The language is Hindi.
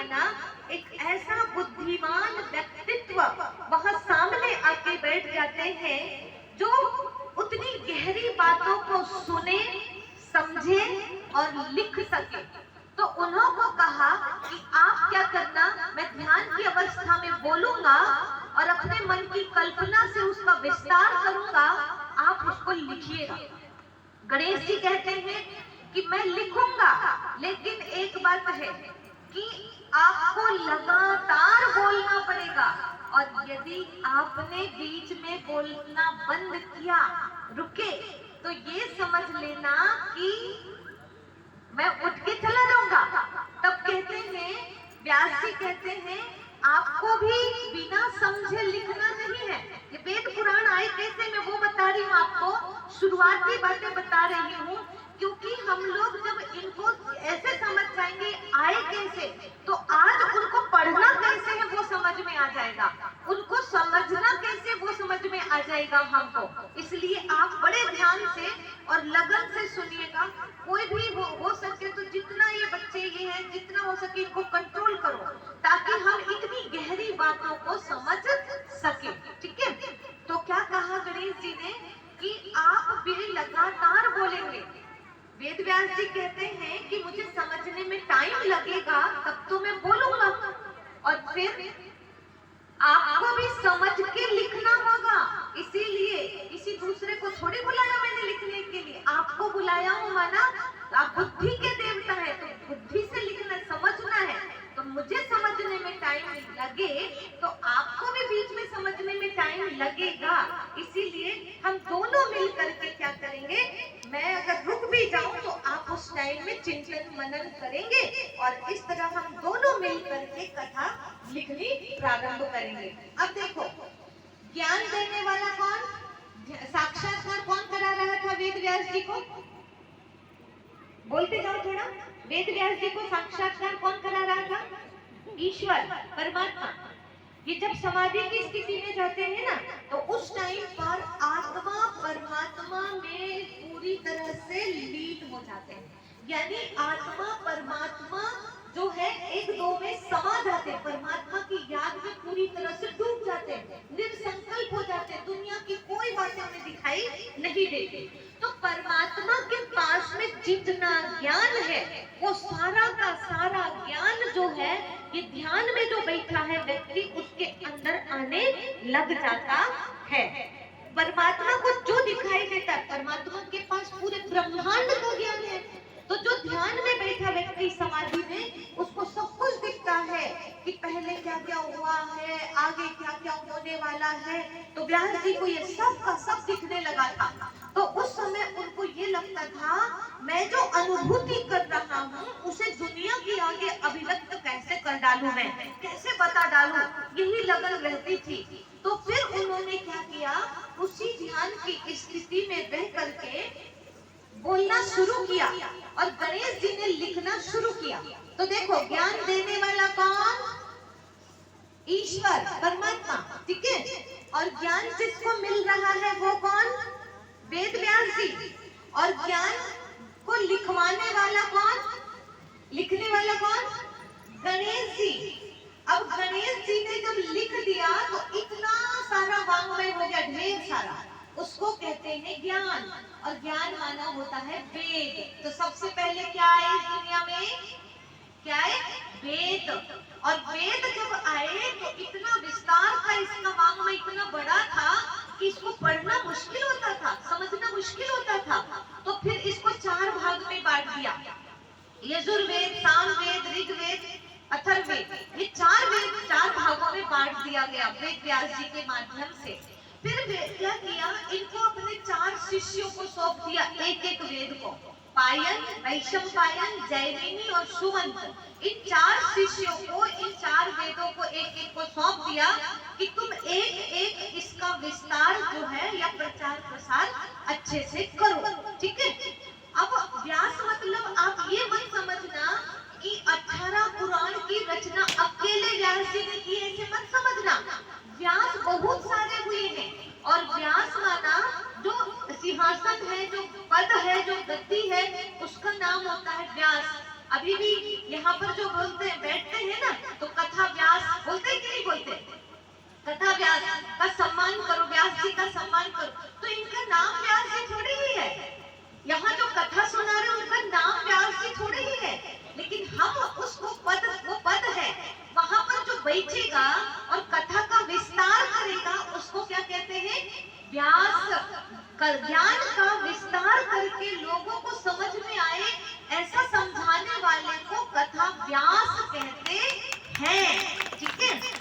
माना एक ऐसा बुद्धिमान व्यक्तित्व वहां सामने आके बैठ जाते हैं जो उतनी गहरी बातों को सुने, समझे और लिख सके। तो उन्होंने कहा कि आप क्या करना, मैं ध्यान की अवस्था में बोलूंगा और अपने मन की कल्पना से उसका विस्तार करूंगा, आप उसको लिखिएगा। गणेश जी कहते हैं कि मैं लिखूंगा, लेकिन एक बात है कि आपको लगातार बोलना पड़ेगा, और यदि आपने बीच में बोलना बंद किया, रुके, तो ये समझ लेना कि मैं उठ के चला जाऊंगा। तब कहते हैं, व्यास जी कहते हैं, आपको भी बिना समझे लिखना नहीं है। ये वेद पुराण आए कैसे, मैं वो बता रही हूँ आपको, शुरुआती बातें बता रही हूँ, क्योंकि हम लोग जब इनको ऐसे समझ जाएंगे आए कैसे, तो आज उनको पढ़ना कैसे है वो समझ में आ जाएगा, उनको समझना कैसे वो समझ में आ जाएगा हमको। इसलिए आप बड़े ध्यान से और लगन से सुनिएगा। कोई भी हो सके तो जितना ये बच्चे ये हैं, जितना हो सके इनको कंट्रोल करो, ताकि हम इतनी गहरी बातों को समझ सके। ठीक है, तो क्या कहा गणेश जी ने कि आप भी लगातार बोलेंगे। वेद व्यास जी कहते हैं कि मुझे समझने में टाइम लगेगा, तब तो मैं बोलूंगा, और फिर आपको भी समझ के लिखना होगा। इसीलिए किसी दूसरे को थोड़ी बुलाया मैंने लिखने के लिए, आपको बुलाया हूं। माना आप बुद्धि के देवता है, तो बुद्धि से लिखना, समझना है, तो मुझे समझने में टाइम लगे तो आपको भी बीच में समझने में टाइम लगेगा। इसीलिए हम दोनों मिल करके क्या करेंगे, मैं अगर रुक भी जाऊं तो आप उस टाइम में चिंतन मनन करेंगे, और इस तरह हम दोनों मिल करके कथा लिखनी प्रारंभ करेंगे। अब देखो, ज्ञान देने वाला कौन, साक्षात्कार कौन करा रहा था वेद व्यास जी को, बोलते जाओ थोड़ा। वेद व्यास जी को साक्षात्कार कौन करा रहा था, ईश्वर परमात्मा। ये जब समाधि की स्थिति में जाते हैं ना, तो उस टाइम पर आत्मा परमात्मा में पूरी तरह से लीन हो जाते हैं, यानी आत्मा परमात्मा जो है एक दो में समा जाते हैं, परमात्मा की याद में पूरी तरह से डूब जाते हैं, निर्संकल्प हो जाते हैं, दुनिया की कोई बातें उन्हें दिखाई नहीं देती। तो परमात्मा के पास में जितना ज्ञान है, वो सारा का सारा ज्ञान जो है, ये ध्यान में जो बैठा है व्यक्ति, उसके अंदर आने लग जाता है। परमात्मा को जो दिखाई देता है, परमात्मा के पास पूरे ब्रह्मांड का ज्ञान है, तो जो ध्यान में बैठा व्यक्ति समाधि में, उसको सब कुछ दिखता है कि पहले क्या क्या हुआ है, आगे क्या क्या होने वाला है। तो व्यास जी को ये सब का सब दिखने लगा था। तो उस समय उनको ये लगता था, मैं जो अनुभूति कर रहा हूँ उसे दुनिया की आगे अभिव्यक्त कैसे कर डालूं, मैं कैसे बता डालूं, यही लगन रहती थी। तो फिर उन्होंने क्या किया, उसी ध्यान की स्थिति में रह करके बोलना शुरू किया, और गणेश जी ने लिखना शुरू किया। तो देखो, ज्ञान देने वाला कौन, ईश्वर परमात्मा, ठीक है, और ज्ञान जिसको मिल रहा है वो कौन, वेद व्यास जी, और ज्ञान को लिखवाने वाला कौन, लिखने वाला कौन, गणेश जी। अब गणेश जी ने जब लिख दिया तो इतना सारा वांग्मय हो गया, ढेर सारा, उसको कहते हैं ज्ञान, और ज्ञान माना होता है वेद। तो सबसे पहले क्या आए इस दुनिया में, क्या है, वेद। और वेद जब आए तो इतना विस्तार था, इसका वांग्मय इतना बड़ा था कि इसको पढ़ना मुश्किल होता था, समझना मुश्किल होता था। तो फिर इसको 4 भाग में बांट दिया, यजुर्वेद, सामवेद, ऋग्वेद, अथर्ववेद, ये 4 वेद 4 भागों में बांट दिया गया वेद व्यास जी के माध्यम से। फिर क्या किया, इनको अपने 4 शिष्यों को सौंप दिया, एक एक वेद को, पायन, वैशंपायन, जैमिनी और सुमंत। इन 4 शिष्यों को, इन 4 वेदों को एक एक को सौंप दिया कि तुम एक एक इसका विस्तार जो है या प्रचार प्रसार अच्छे से करो, ठीक है। अब व्यास मतलब आप ये मत समझना कि 18 पुराण की रचना अकेले व्यास जी ने की, ऐसे मत समझना। व्यास बहुत सारे हुए हैं, और व्यास माना जो सिंहासन है, जो पद है, जो गद्दी है, उसका नाम होता है व्यास। अभी भी यहाँ पर जो बोलते हैं बैठते हैं ना, तो कथा व्यास बोलते हैं कि नहीं बोलते? कथा व्यास का सम्मान करो, व्यास जी का सम्मान करो। तो इनका नाम व्यास जी थोड़ी ही है, यहाँ जो कथा सुना रहे उनका नाम व्यास जी थोड़ी ही है, लेकिन हम उसको पद, वो पद है, वहां पर जो बैठेगा और कथा का विस्तार करेगा उसको क्या कहते हैं? व्यास। ज्ञान का विस्तार करके लोगों को समझ में आए ऐसा समझाने वाले को कथा व्यास कहते हैं। ठीक है।